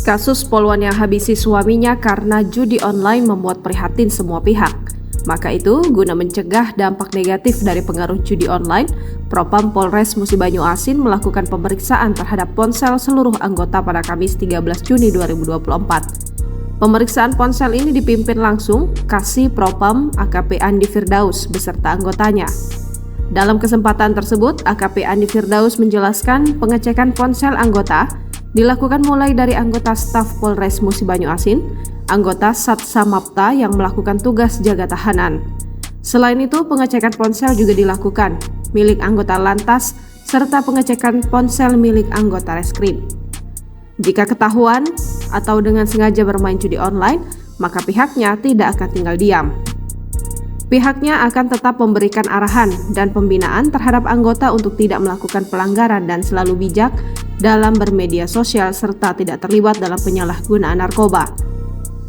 Kasus poluan yang habisi suaminya karena judi online membuat prihatin semua pihak. Maka itu, guna mencegah dampak negatif dari pengaruh judi online, Propam Polres Musi Banyu Asin melakukan pemeriksaan terhadap ponsel seluruh anggota pada Kamis 13 Juni 2024. Pemeriksaan ponsel ini dipimpin langsung Kasih Propam AKP Andi Firdaus beserta anggotanya. Dalam kesempatan tersebut, AKP Andi Firdaus menjelaskan pengecekan ponsel anggota dilakukan mulai dari anggota staf Polres Musi Banyu Asin, anggota Satsamapta yang melakukan tugas jaga tahanan. Selain itu, pengecekan ponsel juga dilakukan milik anggota Lantas serta pengecekan ponsel milik anggota Reskrim. Jika ketahuan atau dengan sengaja bermain judi online, maka pihaknya tidak akan tinggal diam. Pihaknya akan tetap memberikan arahan dan pembinaan terhadap anggota untuk tidak melakukan pelanggaran dan selalu bijak dalam bermedia sosial serta tidak terlibat dalam penyalahgunaan narkoba.